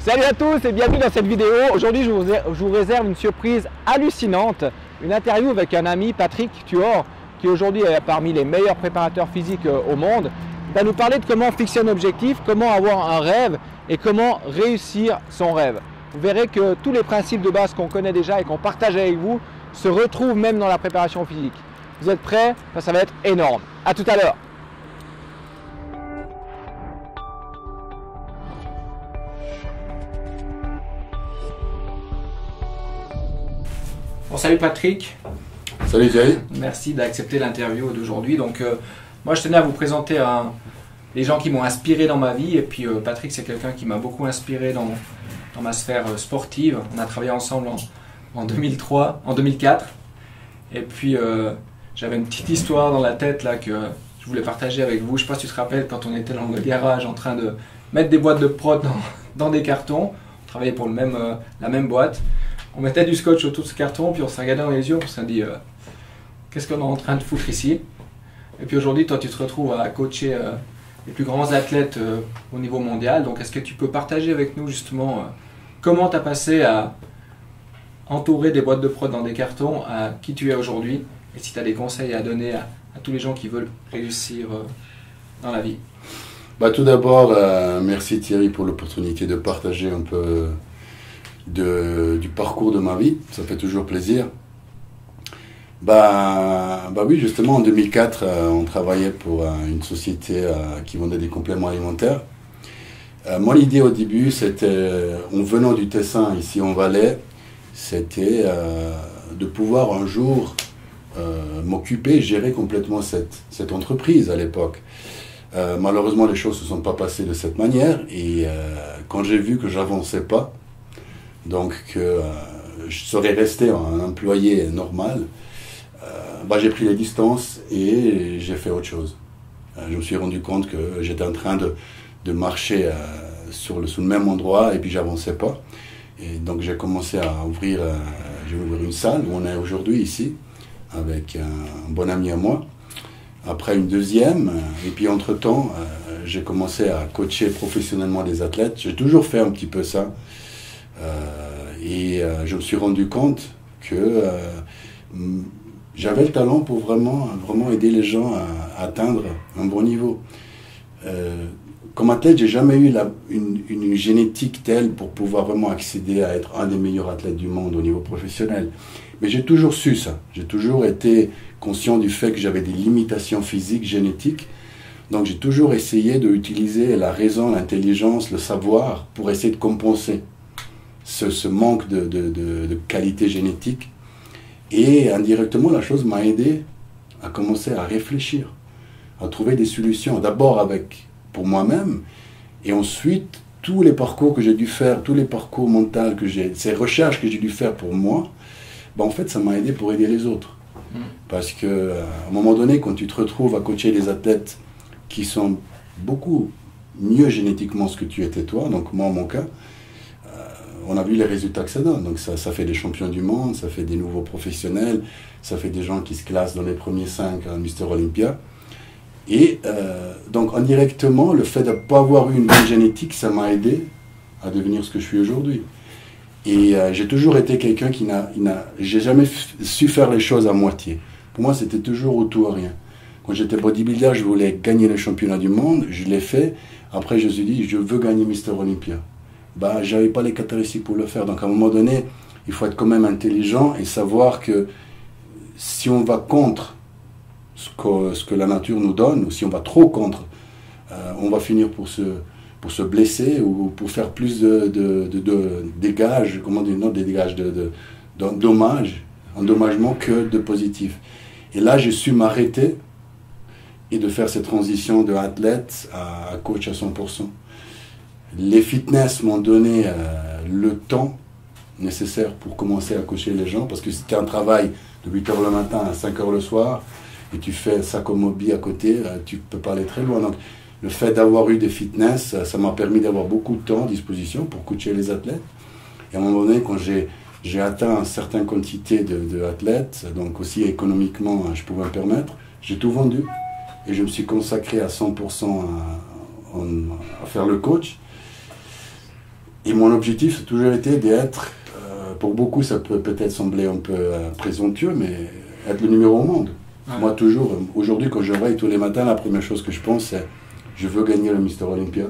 Salut à tous et bienvenue dans cette vidéo. Aujourd'hui, je vous réserve une surprise hallucinante, une interview avec un ami, Patrick Tuor, qui aujourd'hui est parmi les meilleurs préparateurs physiques au monde. Il va nous parler de comment fixer un objectif, comment avoir un rêve et comment réussir son rêve. Vous verrez que tous les principes de base qu'on connaît déjà et qu'on partage avec vous se retrouvent même dans la préparation physique. Vous êtes prêts? Ça va être énorme. À tout à l'heure. Bon, salut Patrick. Salut Thierry. Merci d'accepter l'interview d'aujourd'hui. Donc, moi, je tenais à vous présenter les gens qui m'ont inspiré dans ma vie. Et puis, Patrick, c'est quelqu'un qui m'a beaucoup inspiré dans ma sphère sportive. On a travaillé ensemble en 2004. Et puis, j'avais une petite histoire dans la tête là que je voulais partager avec vous. Je ne sais pas si tu te rappelles quand on était dans le garage en train de mettre des boîtes de prod dans des cartons. On travaillait pour la même boîte. On mettait du scotch autour de ce carton, puis on s'est regardé dans les yeux, on s'est dit qu'est-ce qu'on est en train de foutre ici? Et puis aujourd'hui, toi, tu te retrouves à coacher les plus grands athlètes au niveau mondial. Donc, est-ce que tu peux partager avec nous justement comment tu as passé à entourer des boîtes de prod dans des cartons à qui tu es aujourd'hui? Et si tu as des conseils à donner à tous les gens qui veulent réussir dans la vie? Tout d'abord, merci Thierry pour l'opportunité de partager un peu du parcours de ma vie, ça fait toujours plaisir. Oui, justement en 2004, on travaillait pour une société qui vendait des compléments alimentaires. Moi, l'idée au début, c'était, en venant du Tessin, ici en Valais, c'était de pouvoir un jour m'occuper, gérer complètement cette entreprise à l'époque. Malheureusement, les choses ne se sont pas passées de cette manière, et quand j'ai vu que j'avançais pas, donc que je serais resté un employé normal, j'ai pris les distances et j'ai fait autre chose. Je me suis rendu compte que j'étais en train de marcher sur le même endroit et puis j'avançais pas. Et donc j'ai commencé à ouvrir une salle où on est aujourd'hui ici, avec un bon ami à moi. Après une deuxième, et puis entre-temps, j'ai commencé à coacher professionnellement des athlètes. J'ai toujours fait un petit peu ça. Je me suis rendu compte que j'avais le talent pour vraiment aider les gens à atteindre un bon niveau. Comme athlète, j'ai jamais eu une génétique telle pour pouvoir vraiment accéder à être un des meilleurs athlètes du monde au niveau professionnel. Mais j'ai toujours su ça. J'ai toujours été conscient du fait que j'avais des limitations physiques, génétiques. Donc j'ai toujours essayé d'utiliser la raison, l'intelligence, le savoir pour essayer de compenser ce manque de qualité génétique. Et indirectement, la chose m'a aidé à commencer à réfléchir, à trouver des solutions. D'abord pour moi-même, et ensuite tous les parcours que j'ai dû faire, tous les parcours mentaux ces recherches que j'ai dû faire pour moi, en fait ça m'a aidé pour aider les autres. Parce qu'à un moment donné, quand tu te retrouves à coacher des athlètes qui sont beaucoup mieux génétiquement que tu étais toi, donc moi en mon cas, on a vu les résultats que ça donne. Donc ça fait des champions du monde, ça fait des nouveaux professionnels, ça fait des gens qui se classent dans les premiers 5 à Mister Olympia. Et donc indirectement, le fait de ne pas avoir eu une bonne génétique, ça m'a aidé à devenir ce que je suis aujourd'hui. Et j'ai toujours été quelqu'un j'ai jamais su faire les choses à moitié. Pour moi, c'était toujours au tout ou rien. Quand j'étais bodybuilder, je voulais gagner le championnat du monde, je l'ai fait. Après, je me suis dit, je veux gagner Mister Olympia. J'avais pas les caractéristiques pour le faire. Donc à un moment donné, il faut être quand même intelligent et savoir que si on va contre ce que la nature nous donne, ou si on va trop contre, on va finir pour se blesser ou pour faire plus de dégâts, comment dire, non des dégâts, endommagement que de positif. Et là, j'ai su m'arrêter et de faire cette transition de athlète à coach à 100%. Les fitness m'ont donné le temps nécessaire pour commencer à coacher les gens, parce que c'était un travail de 8 h le matin à 5 h le soir, et tu fais ça comme hobby à côté, tu peux pas aller très loin. Donc le fait d'avoir eu des fitness, ça m'a permis d'avoir beaucoup de temps à disposition pour coacher les athlètes. Et à un moment donné, quand j'ai atteint une certaine quantité d'athlètes, donc aussi économiquement je pouvais me permettre, j'ai tout vendu, et je me suis consacré à 100% à faire le coach. Et mon objectif, c'est toujours été d'être, pour beaucoup ça peut peut-être sembler un peu présomptueux, mais être le numéro au monde. Ouais. Moi toujours, aujourd'hui quand je réveille tous les matins, la première chose que je pense c'est, je veux gagner le Mister Olympia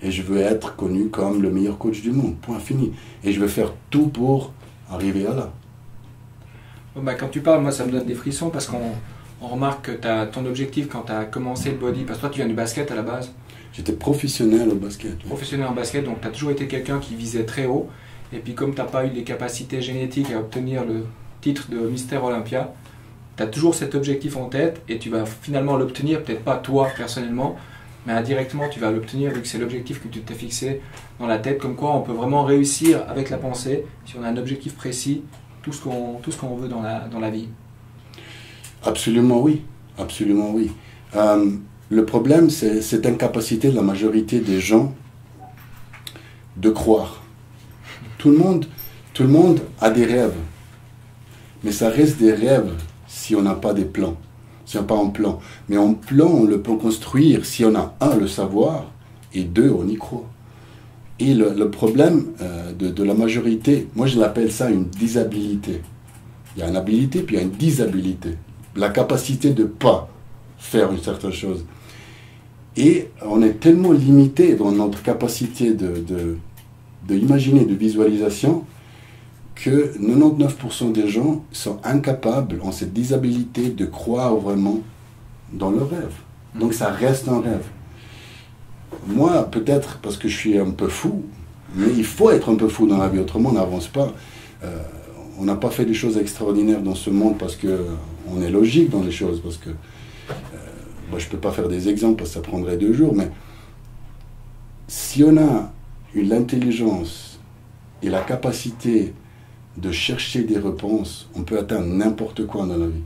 et je veux être connu comme le meilleur coach du monde, point fini. Et je veux faire tout pour arriver à là. Bon, bah, quand tu parles, moi ça me donne des frissons parce qu'on remarque que ton objectif quand tu as commencé le body, parce que toi tu viens du basket à la base. J'étais professionnel au basket. Professionnel en basket, donc tu as toujours été quelqu'un qui visait très haut. Et puis comme tu n'as pas eu les capacités génétiques à obtenir le titre de Mister Olympia, tu as toujours cet objectif en tête et tu vas finalement l'obtenir, peut-être pas toi personnellement, mais indirectement tu vas l'obtenir vu que c'est l'objectif que tu t'es fixé dans la tête, comme quoi on peut vraiment réussir avec la pensée, si on a un objectif précis, tout ce qu'on veut dans la vie. Absolument oui, absolument oui. Le problème, c'est cette incapacité de la majorité des gens de croire. Tout le monde a des rêves, mais ça reste des rêves si on n'a pas des plans, si on n'a pas un plan. Mais un plan, on le peut construire si on a, un, le savoir, et deux, on y croit. Et le problème de la majorité, moi je l'appelle ça une disabilité. Il y a une habilité, puis il y a une disabilité. La capacité de ne pas faire une certaine chose. Et on est tellement limité dans notre capacité d'imaginer, de visualisation, que 99% des gens sont incapables, en cette disabilité, de croire vraiment dans leur rêve. Donc ça reste un rêve. Moi, peut-être parce que je suis un peu fou, mais il faut être un peu fou dans la vie, autrement on n'avance pas. On n'a pas fait des choses extraordinaires dans ce monde parce qu'on est logique dans les choses, parce que moi, je ne peux pas faire des exemples parce que ça prendrait 2 jours, mais si on a l'intelligence et la capacité de chercher des réponses, on peut atteindre n'importe quoi dans la vie.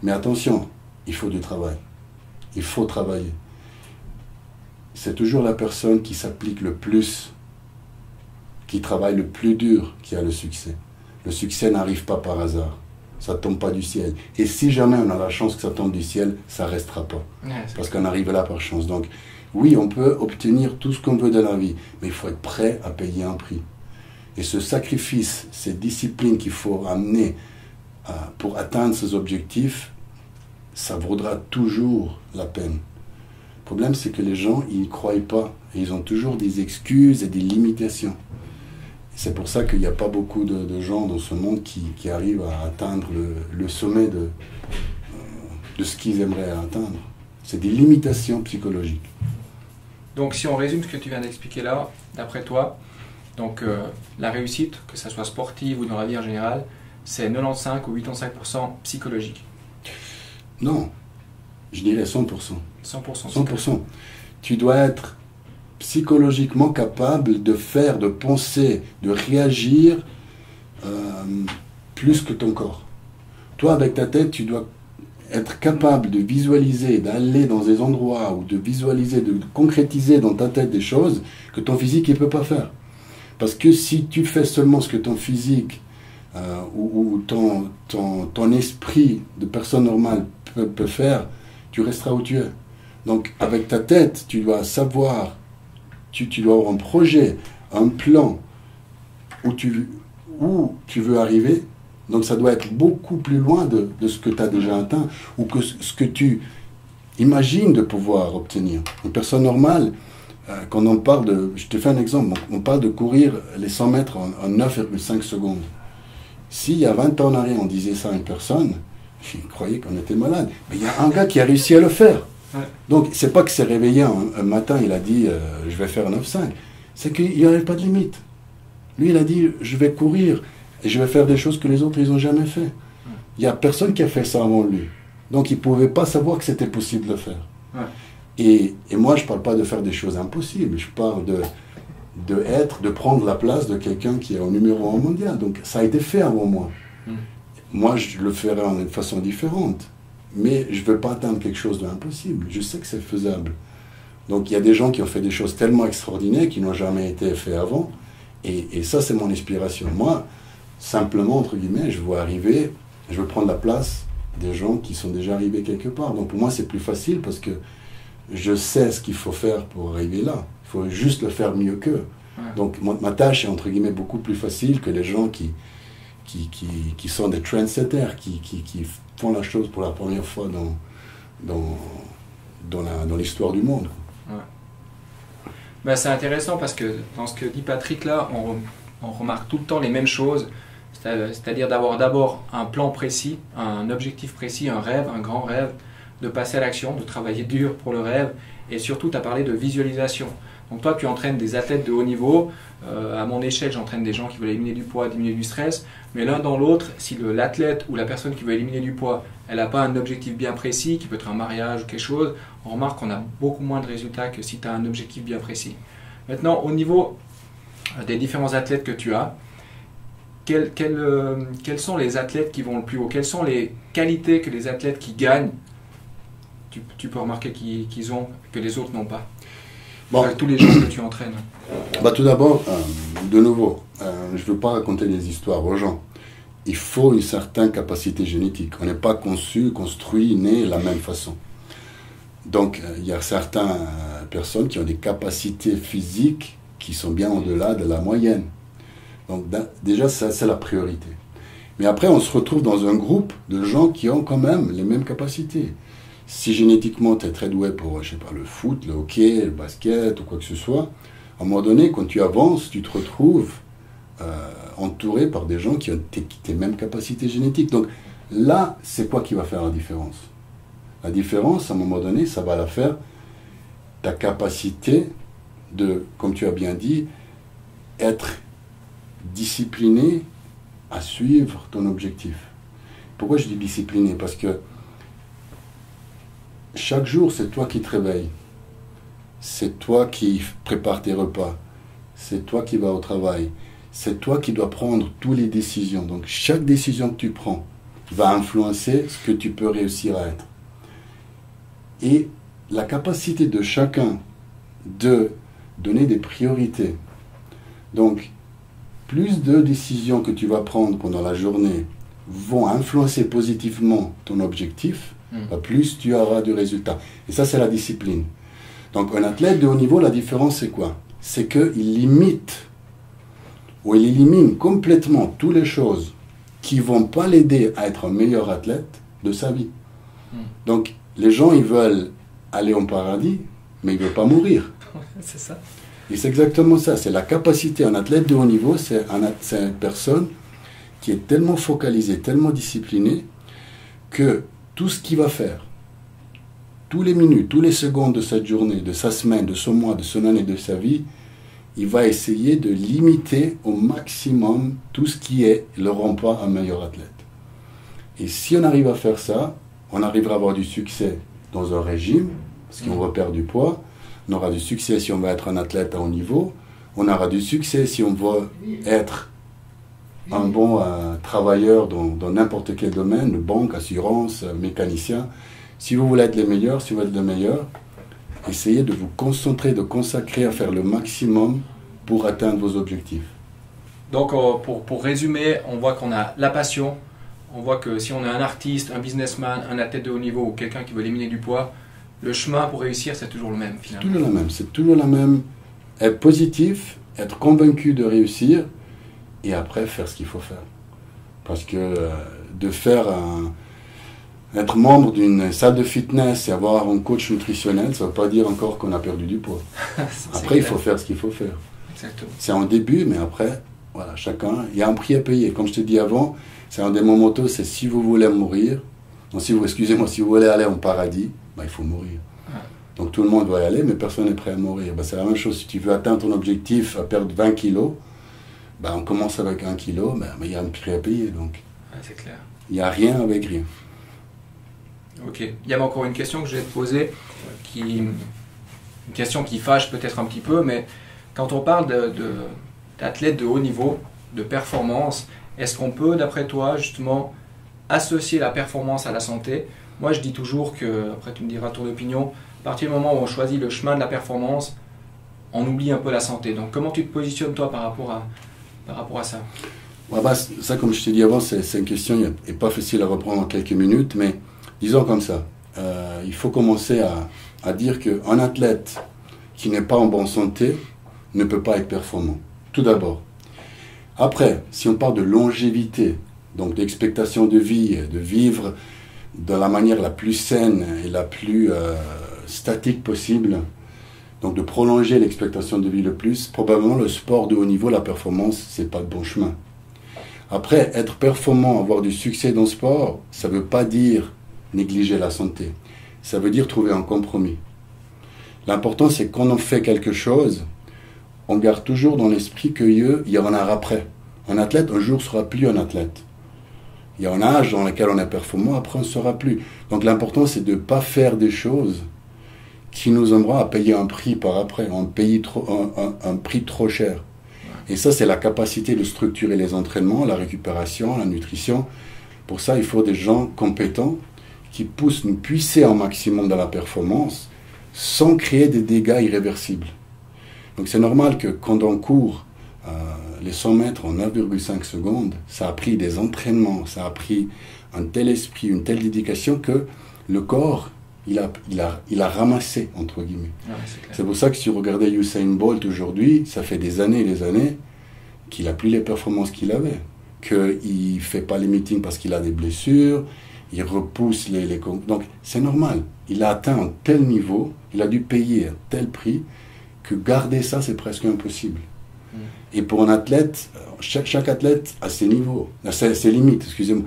Mais attention, il faut du travail. Il faut travailler. C'est toujours la personne qui s'applique le plus, qui travaille le plus dur, qui a le succès. Le succès n'arrive pas par hasard. Ça ne tombe pas du ciel. Et si jamais on a la chance que ça tombe du ciel, ça ne restera pas. Ouais, parce qu'on arrive là par chance. Donc, oui, on peut obtenir tout ce qu'on veut dans la vie, mais il faut être prêt à payer un prix. Et ce sacrifice, cette discipline qu'il faut amener pour atteindre ces objectifs, ça vaudra toujours la peine. Le problème, c'est que les gens, ils n'y croient pas. Et ils ont toujours des excuses et des limitations. C'est pour ça qu'il n'y a pas beaucoup de gens dans ce monde qui arrivent à atteindre le sommet de ce qu'ils aimeraient atteindre. C'est des limitations psychologiques. Donc si on résume ce que tu viens d'expliquer là, d'après toi, donc la réussite, que ce soit sportive ou dans la vie en général, c'est 95 ou 85% psychologique. Non, je dirais 100%. 100%. 100%. Tu dois être psychologiquement capable de faire, de penser, de réagir plus que ton corps. Toi, avec ta tête, tu dois être capable de visualiser, d'aller dans des endroits ou de visualiser, de concrétiser dans ta tête des choses que ton physique ne peut pas faire. Parce que si tu fais seulement ce que ton physique ou ton esprit de personne normale peut faire, tu resteras où tu es. Donc, avec ta tête, tu dois savoir, tu dois avoir un projet, un plan où tu veux arriver. Donc, ça doit être beaucoup plus loin de ce que tu as déjà atteint ou que ce que tu imagines de pouvoir obtenir. Une personne normale, quand on parle de... Je te fais un exemple. On parle de courir les 100 mètres en 9,5 secondes. S'il y a 20 ans en arrière, on disait ça à une personne, je croyais qu'on était malade. Mais il y a un gars qui a réussi à le faire. Ouais. Donc, c'est pas que s'est réveillé un matin, il a dit je vais faire 9,5. C'est qu'il n'y avait pas de limite. Lui, il a dit je vais courir et je vais faire des choses que les autres, ils n'ont jamais fait. Il n'y a personne qui a fait ça avant lui. Donc, il ne pouvait pas savoir que c'était possible de le faire. Ouais. Et moi, je ne parle pas de faire des choses impossibles. Je parle de prendre la place de quelqu'un qui est au numéro 1 mondial. Donc, ça a été fait avant moi. Moi, je le ferai d'une façon différente. Mais je ne veux pas atteindre quelque chose d'impossible. Je sais que c'est faisable. Donc, il y a des gens qui ont fait des choses tellement extraordinaires qui n'ont jamais été faites avant. Et ça, c'est mon inspiration. Moi, simplement, entre guillemets, je veux arriver, je veux prendre la place des gens qui sont déjà arrivés quelque part. Donc, pour moi, c'est plus facile parce que je sais ce qu'il faut faire pour arriver là. Il faut juste le faire mieux qu'eux. Ouais. Donc ma tâche est entre guillemets beaucoup plus facile que les gens qui sont des trendsetters, qui font la chose pour la première fois dans l'histoire du monde. Ouais. Ben, c'est intéressant parce que dans ce que dit Patrick là, on remarque tout le temps les mêmes choses, c'est-à-dire d'avoir d'abord un plan précis, un objectif précis, un rêve, un grand rêve, de passer à l'action, de travailler dur pour le rêve, et surtout tu as parlé de visualisation. Donc toi tu entraînes des athlètes de haut niveau, à mon échelle j'entraîne des gens qui veulent éliminer du poids, diminuer du stress, mais l'un dans l'autre, si l'athlète ou la personne qui veut éliminer du poids, elle n'a pas un objectif bien précis, qui peut être un mariage ou quelque chose, on remarque qu'on a beaucoup moins de résultats que si tu as un objectif bien précis. Maintenant, au niveau des différents athlètes que tu as, quels sont les athlètes qui vont le plus haut? Quelles sont les qualités que les athlètes qui gagnent, tu peux remarquer qu'ils ont, que les autres n'ont pas? Bon. Avec tous les gens que tu entraînes. Bah, tout d'abord, de nouveau, je ne veux pas raconter des histoires aux gens. Il faut une certaine capacité génétique. On n'est pas construit, né de la même façon. Donc, il y a certaines personnes qui ont des capacités physiques qui sont bien au-delà de la moyenne. Donc, déjà, ça, c'est la priorité. Mais après, on se retrouve dans un groupe de gens qui ont quand même les mêmes capacités. Si génétiquement, tu es très doué pour, je sais pas, le foot, le hockey, le basket ou quoi que ce soit, à un moment donné, quand tu avances, tu te retrouves entouré par des gens qui ont tes mêmes capacités génétiques. Donc là, c'est quoi qui va faire la différence? La différence, à un moment donné, ça va la faire ta capacité de, comme tu as bien dit, être discipliné à suivre ton objectif. Pourquoi je dis discipliné? Parce que chaque jour, c'est toi qui te réveilles. C'est toi qui prépares tes repas. C'est toi qui vas au travail. C'est toi qui dois prendre toutes les décisions. Donc, chaque décision que tu prends va influencer ce que tu peux réussir à être. Et la capacité de chacun de donner des priorités. Donc, plus de décisions que tu vas prendre pendant la journée vont influencer positivement ton objectif, plus tu auras du résultat. Et ça, c'est la discipline. Donc, un athlète de haut niveau, la différence, c'est quoi? C'est qu'il limite ou il élimine complètement toutes les choses qui ne vont pas l'aider à être un meilleur athlète de sa vie. Donc, les gens, ils veulent aller au paradis, mais ils ne veulent pas mourir. C'est ça. Et c'est exactement ça. C'est la capacité. Un athlète de haut niveau, c'est une personne qui est tellement focalisée, tellement disciplinée, que tout ce qu'il va faire, tous les minutes, toutes les secondes de cette journée, de sa semaine, de son mois, de son année, de sa vie, il va essayer de limiter au maximum tout ce qui le rend pas un meilleur athlète. Et si on arrive à faire ça, on arrivera à avoir du succès dans un régime, parce qu'on repère du poids, on aura du succès si on va être un athlète à haut niveau, on aura du succès si on veut être un bon travailleur dans n'importe quel domaine, banque, assurance, mécanicien. Si vous voulez être les meilleurs, si vous êtes les meilleurs, essayez de vous concentrer, de consacrer à faire le maximum pour atteindre vos objectifs. Donc, pour résumer, on voit qu'on a la passion, on voit que si on est un artiste, un businessman, un athlète de haut niveau ou quelqu'un qui veut éliminer du poids, le chemin pour réussir, c'est toujours le même finalement. Toujours le même, c'est toujours la même. Être positif, être convaincu de réussir, et après faire ce qu'il faut faire. Parce que être membre d'une salle de fitness et avoir un coach nutritionnel, ça ne veut pas dire encore qu'on a perdu du poids. Après, il faut faire ce qu'il faut faire. Exactement. C'est en début, mais après, voilà, chacun, il y a un prix à payer. Comme je te dis avant, c'est un des mon motto, c'est si vous voulez mourir, si vous voulez aller au paradis, il faut mourir. Donc tout le monde va y aller, mais personne n'est prêt à mourir. C'est la même chose, si tu veux atteindre ton objectif, à perdre 20 kilos, on commence avec 1 kilo, mais il y a un prix à payer. Donc c'est clair. Il n'y a rien avec rien. Ok. Il y avait encore une question que je vais te poser, une question qui fâche peut-être un petit peu, mais quand on parle d'athlètes de haut niveau, de performance, est-ce qu'on peut, d'après toi, justement, associer la performance à la santé? Moi, je dis toujours que, après tu me diras ton opinion, à partir du moment où on choisit le chemin de la performance, on oublie un peu la santé. Donc, comment tu te positionnes, toi, par rapport à ça? Ça, comme je t'ai dit avant, c'est une question qui n'est pas facile à reprendre en quelques minutes, mais disons comme ça, il faut commencer à dire qu'un athlète qui n'est pas en bonne santé ne peut pas être performant. Tout d'abord. Après, si on parle de longévité, donc d'expectation de vie, de vivre de la manière la plus saine et la plus statique possible, donc de prolonger l'expectation de vie le plus, probablement le sport de haut niveau, la performance, c'est pas le bon chemin. Après, être performant, avoir du succès dans le sport, ça ne veut pas dire négliger la santé. Ça veut dire trouver un compromis. L'important, c'est que quand on fait quelque chose, on garde toujours dans l'esprit qu'il y aura un après. Un athlète, un jour, ne sera plus un athlète. Il y a un âge dans lequel on est performant, après on ne sera plus. Donc l'important, c'est de ne pas faire des choses qui nous amèneront à payer un prix par après, un prix trop cher. Et ça, c'est la capacité de structurer les entraînements, la récupération, la nutrition. Pour ça, il faut des gens compétents qui nous puisser un maximum dans la performance sans créer des dégâts irréversibles. Donc c'est normal que quand on court les 100 mètres en 9,5 secondes, ça a pris des entraînements, ça a pris un tel esprit, une telle dédication que le corps, il a ramassé, entre guillemets. Ah oui, c'est pour ça que si vous regardez Usain Bolt aujourd'hui, ça fait des années et des années qu'il n'a plus les performances qu'il avait. Qu'il ne fait pas les meetings parce qu'il a des blessures, il repousse les... Donc c'est normal. Il a atteint un tel niveau, il a dû payer un tel prix, que garder ça, c'est presque impossible. Et pour un athlète, chaque athlète a ses niveaux, ses limites, excusez-moi.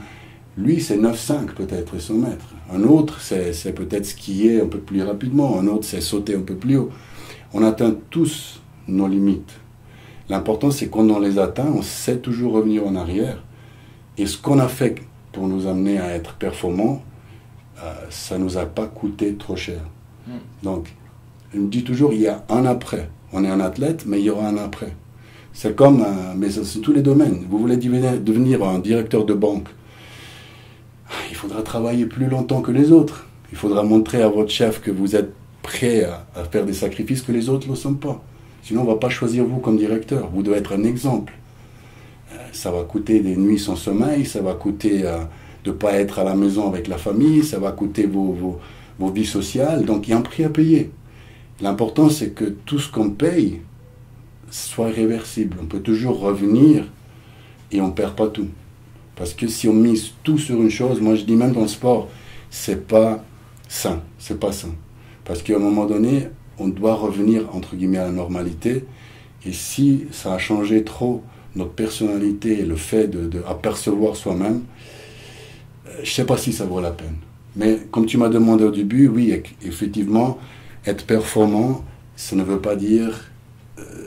Lui, c'est 9,5 peut-être, 100 mètres. Un autre, c'est peut-être skier un peu plus rapidement. Un autre, c'est sauter un peu plus haut. On atteint tous nos limites. L'important, c'est qu'on les atteint, on sait toujours revenir en arrière. Et ce qu'on a fait pour nous amener à être performants, ça ne nous a pas coûté trop cher. Donc, je me dis toujours, il y a un après. On est un athlète, mais il y aura un après. C'est comme, mais c'est tous les domaines. Vous voulez devenir un directeur de banque, il faudra travailler plus longtemps que les autres. Il faudra montrer à votre chef que vous êtes prêt à faire des sacrifices que les autres ne le sont pas. Sinon, on ne va pas choisir vous comme directeur. Vous devez être un exemple. Ça va coûter des nuits sans sommeil, ça va coûter de ne pas être à la maison avec la famille, ça va coûter vos vies sociales. Donc, il y a un prix à payer. L'important, c'est que tout ce qu'on paye soit réversible. On peut toujours revenir et on ne perd pas tout. Parce que si on mise tout sur une chose, moi je dis même dans le sport, c'est pas sain. C'est pas sain. Parce qu'à un moment donné, on doit revenir entre guillemets à la normalité. Et si ça a changé trop notre personnalité et le fait d'apercevoir soi-même, je ne sais pas si ça vaut la peine. Mais comme tu m'as demandé au début, oui, effectivement, être performant, ça ne veut pas dire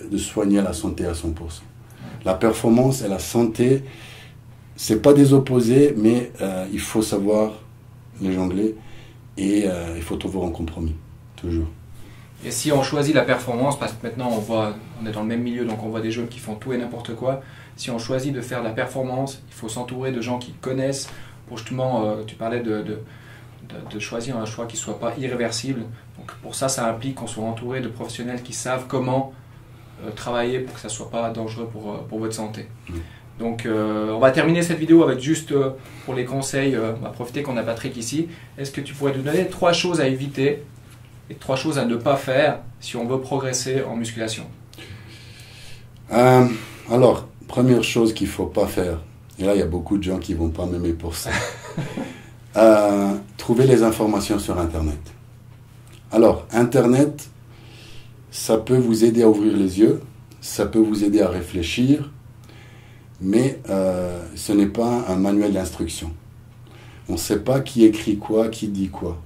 de soigner la santé à 100%. La performance et la santé, ce n'est pas des opposés, mais il faut savoir les jongler et il faut trouver un compromis, toujours. Et si on choisit la performance, parce que maintenant on est dans le même milieu, donc on voit des jeunes qui font tout et n'importe quoi, si on choisit de faire de la performance, il faut s'entourer de gens qui connaissent, pour justement, tu parlais de choisir un choix qui ne soit pas irréversible. Donc pour ça, ça implique qu'on soit entouré de professionnels qui savent comment travailler pour que ça ne soit pas dangereux pour votre santé. Donc on va terminer cette vidéo avec juste pour les conseils, on va profiter qu'on a Patrick ici. Est-ce que tu pourrais nous donner 3 choses à éviter et 3 choses à ne pas faire si on veut progresser en musculation? Alors, première chose qu'il ne faut pas faire, et là il y a beaucoup de gens qui ne vont pas m'aimer pour ça, trouver les informations sur Internet. Alors, Internet, ça peut vous aider à ouvrir les yeux, ça peut vous aider à réfléchir, mais ce n'est pas un manuel d'instruction. On ne sait pas qui écrit quoi, qui dit quoi.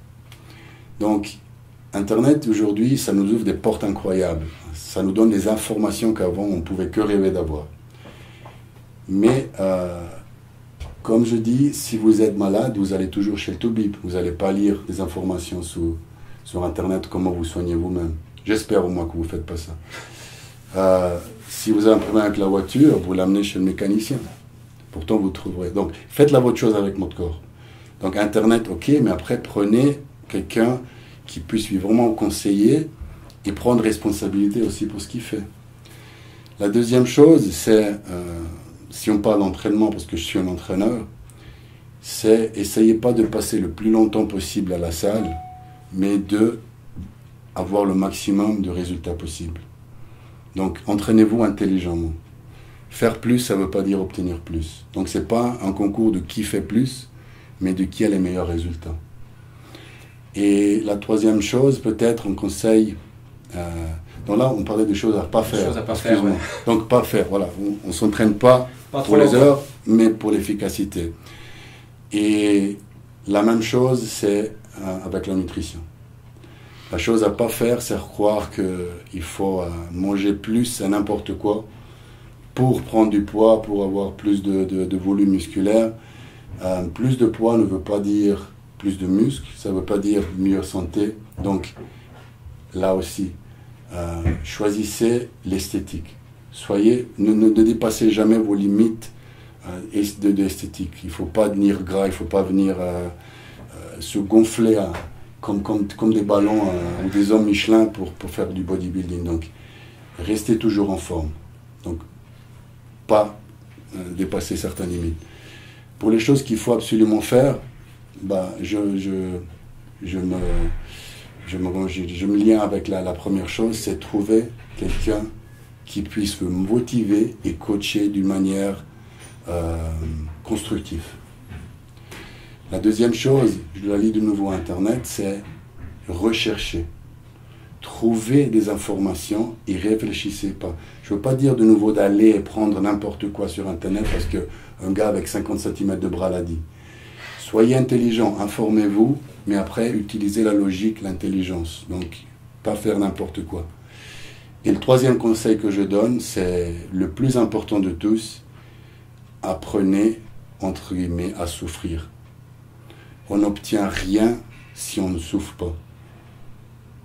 Donc, Internet, aujourd'hui, ça nous ouvre des portes incroyables. Ça nous donne des informations qu'avant, on ne pouvait que rêver d'avoir. Mais, comme je dis, si vous êtes malade, vous allez toujours chez le toubib. Vous n'allez pas lire des informations sur Internet, comment vous soignez vous-même. J'espère au moins que vous ne faites pas ça. Si vous avez un problème avec la voiture, vous l'amenez chez le mécanicien. Pourtant, vous trouverez. Donc, faites la votre chose avec votre corps. Donc, Internet, ok, mais après, prenez quelqu'un qui puisse lui vraiment conseiller et prendre responsabilité aussi pour ce qu'il fait. La deuxième chose, c'est, si on parle d'entraînement, parce que je suis un entraîneur, c'est essayez pas de passer le plus longtemps possible à la salle, mais de avoir le maximum de résultats possibles. Donc, entraînez-vous intelligemment. Faire plus, ça ne veut pas dire obtenir plus. Donc, ce n'est pas un concours de qui fait plus, mais de qui a les meilleurs résultats. Et la troisième chose, peut-être un conseil. Donc là, on parlait de choses à ne pas faire. Choses à pas faire, ouais. Donc, pas faire, voilà. On ne s'entraîne pas pour les heures, mais pour l'efficacité. Et la même chose, c'est avec la nutrition. La chose à ne pas faire, c'est croire qu'il faut manger plus à n'importe quoi pour prendre du poids, pour avoir plus de volume musculaire. Plus de poids ne veut pas dire plus de muscles, ça ne veut pas dire meilleure santé. Donc, là aussi, choisissez l'esthétique. Ne dépassez jamais vos limites d'esthétique. Il ne faut pas venir gras, il ne faut pas venir se gonfler comme des ballons ou des hommes Michelin pour faire du bodybuilding. Donc, restez toujours en forme. Donc, pas dépasser certaines limites. Pour les choses qu'il faut absolument faire, je me lie avec la première chose, c'est trouver quelqu'un qui puisse me motiver et coacher d'une manière constructive. La deuxième chose, je la lis de nouveau à Internet, c'est rechercher. Trouvez des informations et réfléchissez pas. Je ne veux pas dire de nouveau d'aller et prendre n'importe quoi sur Internet parce qu'un gars avec 50 cm de bras l'a dit. Soyez intelligent, informez-vous, mais après, utilisez la logique, l'intelligence. Donc, pas faire n'importe quoi. Et le troisième conseil que je donne, c'est le plus important de tous, apprenez, entre guillemets, à souffrir. On n'obtient rien si on ne souffre pas.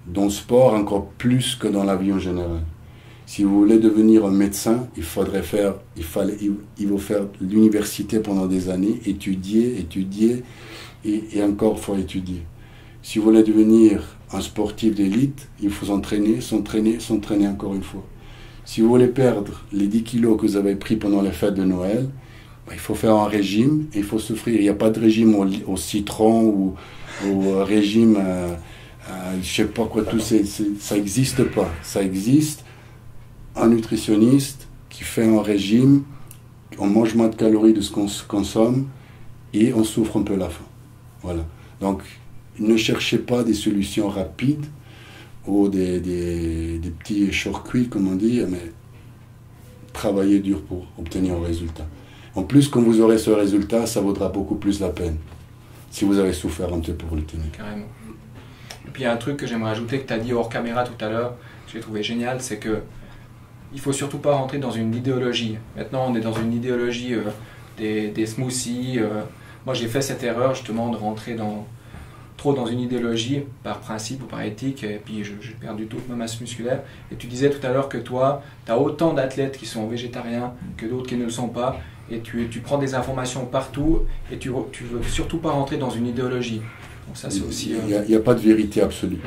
Dans le sport, encore plus que dans la vie en général. Si vous voulez devenir un médecin, il faut faire l'université pendant des années, étudier, et encore il faut étudier. Si vous voulez devenir un sportif d'élite, il faut s'entraîner encore une fois. Si vous voulez perdre les 10 kilos que vous avez pris pendant les fêtes de Noël, il faut faire un régime et il faut souffrir. Il n'y a pas de régime au citron ou au régime, je ne sais pas quoi, ça n'existe pas. Ça existe un nutritionniste qui fait un régime, on mange moins de calories de ce qu'on consomme et on souffre un peu à la fin. Voilà. Donc, ne cherchez pas des solutions rapides ou des petits shortcuts, comme on dit, mais travaillez dur pour obtenir un résultat. En plus, quand vous aurez ce résultat, ça vaudra beaucoup plus la peine si vous avez souffert un peu pour le tenir. Carrément. Et puis il y a un truc que j'aimerais ajouter que tu as dit hors caméra tout à l'heure, que j'ai trouvé génial, c'est que il ne faut surtout pas rentrer dans une idéologie. Maintenant, on est dans une idéologie des smoothies. Moi, j'ai fait cette erreur justement de rentrer trop dans une idéologie par principe ou par éthique, et puis j'ai perdu toute ma masse musculaire. Et tu disais tout à l'heure que toi, tu as autant d'athlètes qui sont végétariens que d'autres qui ne le sont pas, et tu prends des informations partout, et tu veux surtout pas rentrer dans une idéologie. Donc ça, c'est aussi... Il n'y a pas de vérité absolue.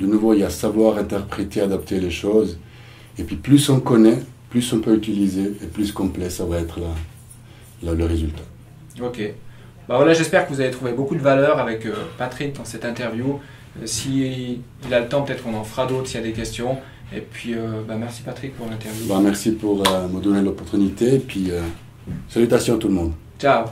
De nouveau, il y a savoir interpréter, adapter les choses. Et puis plus on connaît, plus on peut utiliser, et plus complet ça va être le résultat. Ok. Voilà, j'espère que vous avez trouvé beaucoup de valeur avec Patrick dans cette interview. S'il a le temps, peut-être qu'on en fera d'autres s'il y a des questions. Et puis, merci Patrick pour l'interview. Merci pour me donner l'opportunité. Et puis, salutations à tout le monde. Ciao.